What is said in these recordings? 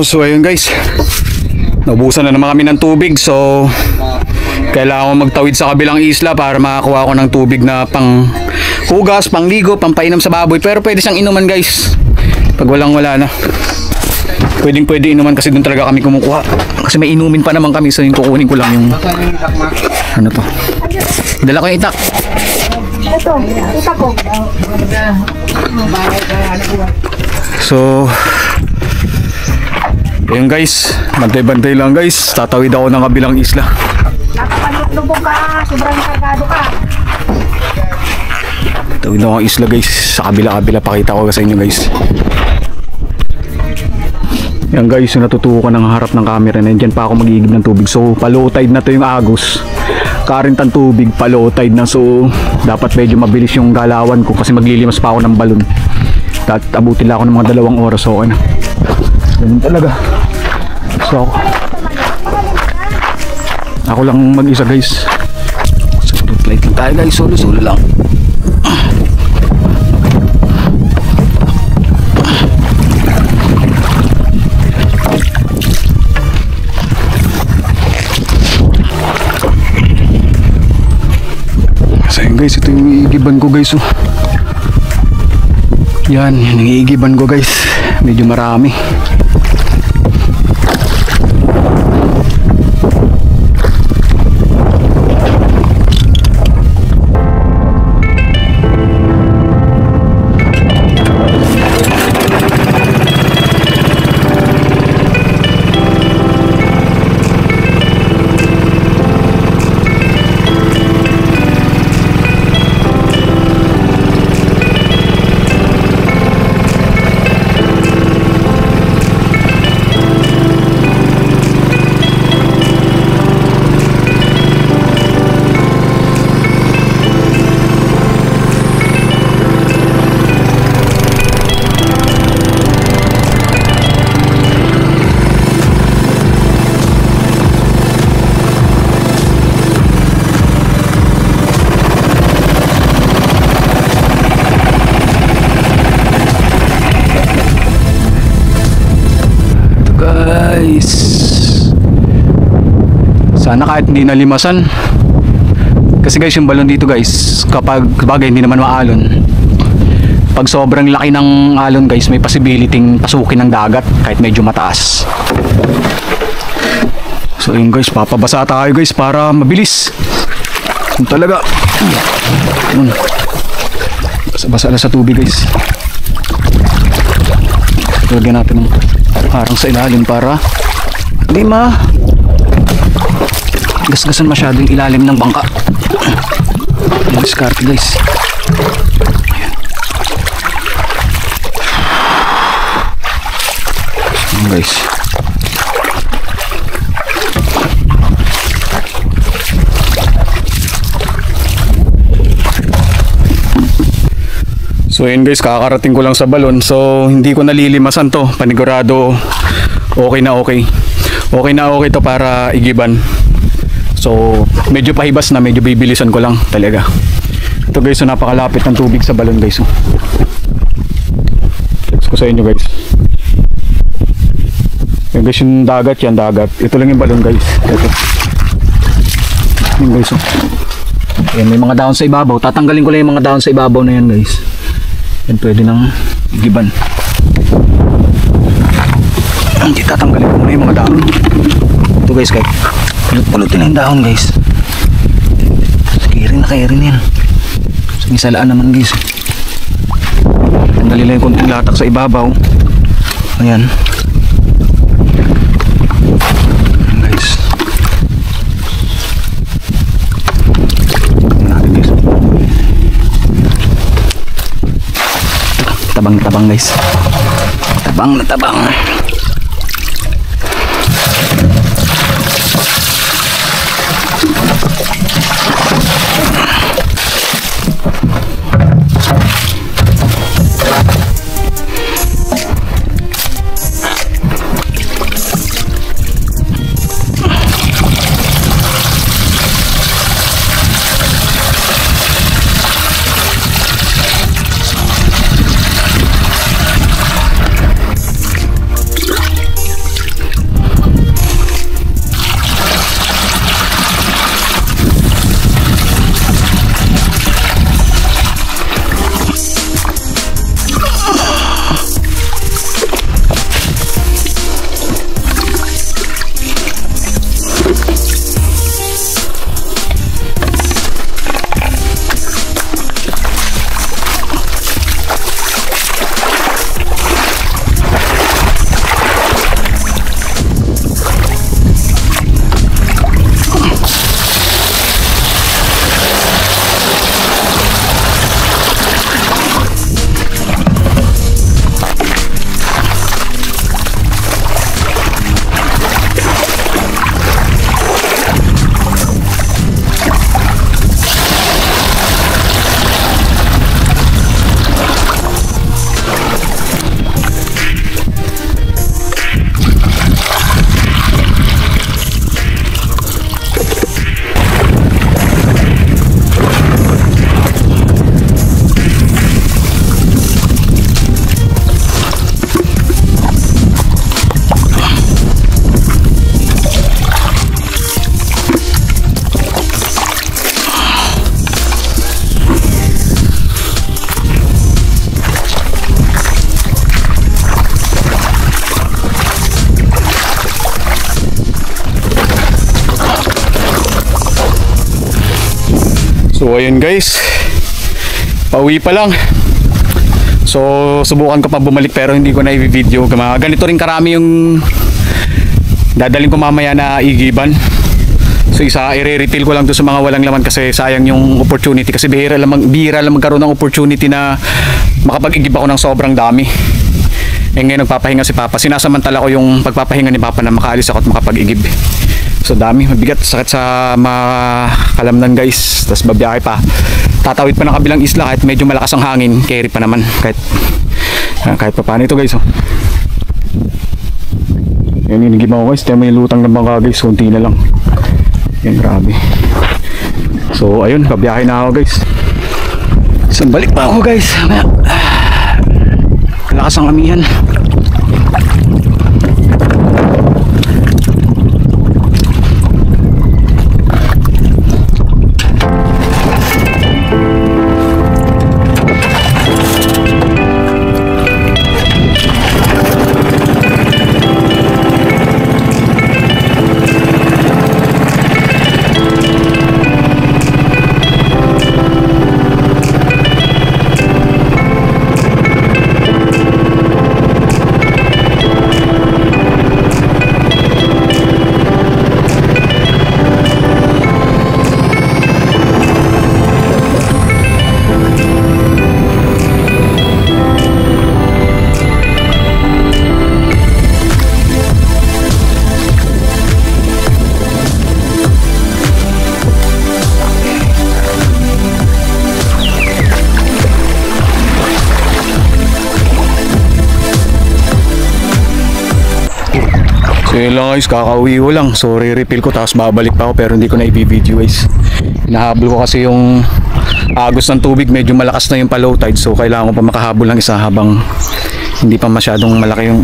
So ayun guys, naubusan na naman kami ng tubig. So kailangan ko magtawid sa kabilang isla para makakuha ko ng tubig na pang hugas, pang ligo, pang painom sa baboy. Pero pwede siyang inuman guys pag wala na. Pwede inuman kasi doon talaga kami kumukuha. Kasi may inumin pa naman kami. So yung kukunin ko lang yung ano to. Dala ko yung itak. Ito, itak ko. So ayun guys, bantay-bantay lang guys. Tatawid ako ng kabilang isla. Nakapanlubog ka, sobrang kargado ka. Tawid ako ng isla guys. Sa kabila-kabila, pakita ko sa inyo guys. Yan guys, yung natutuko ng harap ng camera. Nandiyan pa ako mag-iigib ng tubig. So pa-low tide na to yung Agos. Current ang tubig, pa-low tide na. So dapat medyo mabilis yung galawan ko kasi maglilimas pa ako ng balon. Abutin lang ako ng mga 2 oras. So okay na. Ganun talaga. So ako lang mag-isa guys. So flight lang tayo guys. Solo lang. Guys, ito yung iigiban ko guys. Yan yung iigiban ko guys. Medyo marami. Sana kahit hindi nalimasan. Kasi guys yung balon dito guys, kapag bagay hindi naman maalon, pag sobrang laki ng alon guys, may possibility pasukin ng dagat kahit medyo mataas. So yun guys, papabasa tayo guys para mabilis. Yun talaga. Basa-basa na sa tubig guys. Lagyan natin ng harang sa ilalim para hindi gasgasan masyado yung ilalim ng bangka. Yung diskarte guys. Ayan guys. So yun guys, kakarating ko lang sa balon. So hindi ko nalilimasan to. Panigurado okay na okay. Okay na okay to para igiban. So medyo pahibas na, medyo bibilisan ko lang talaga. Ito guys, so napakalapit ng tubig sa balon guys. Let's ko sa inyo guys. Yan guys yung dagat, yan dagat. Ito lang yung balon guys. Ito. Yan guys. So. Yan, may mga dahon sa ibabaw. Tatanggalin ko lang yung mga dahon sa ibabaw na yan guys. Yan pwede nang igiban. Hindi, tatanggalin ko muna yung mga dahon. Ito guys, kahit pulutin na yung dahon guys. Kairin yan. So, may salaan naman guys. Tanggalin lang yung konting latak sa ibabaw. Ayan. Ayan guys. Ayan guys. Tabang guys. Tabang na tabang. So ayun guys, pauwi pa lang. So subukan ko pa bumalik pero hindi ko na i-video. Ganito rin karami yung dadaling ko mamaya na igiban. So isa i-retail ko lang doon sa mga walang laman kasi sayang yung opportunity kasi bihira lang magkaroon ng opportunity na makapag-igib ako ng sobrang dami. Ngayon nagpapahinga si Papa. Sinasamantala ko yung pagpapahinga ni Papa na makaalis ako at makapag-igib. So dami, mabigat, sakit sa mga kalamnan guys. Tapos babiyahe pa. Tatawid pa ng kabilang isla kahit medyo malakas ang hangin. Carry pa naman kahit pa paano ito guys. Oh. Yan inigib ako guys. Tayo may lutang ng mga guys. Kunti na lang. Yan, grabe. So, ayun, pabiyahe na ako guys. So, balik pa ako guys. Lakas ang amihan. So yun lang guys, kakauwi ko lang. So re-refill ko tapos babalik pa ako pero hindi ko na i-video guys. Hinahabol ko kasi yung agos ng tubig, medyo malakas na yung pa-low tide. So kailangan ko pa makahabol ng isa habang hindi pa masyadong malaki yung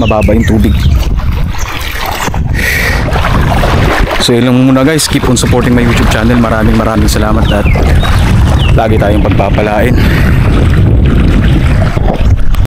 mababa yung tubig. So yun lang muna guys, keep on supporting my YouTube channel. Maraming salamat at lagi tayong pagpapalain.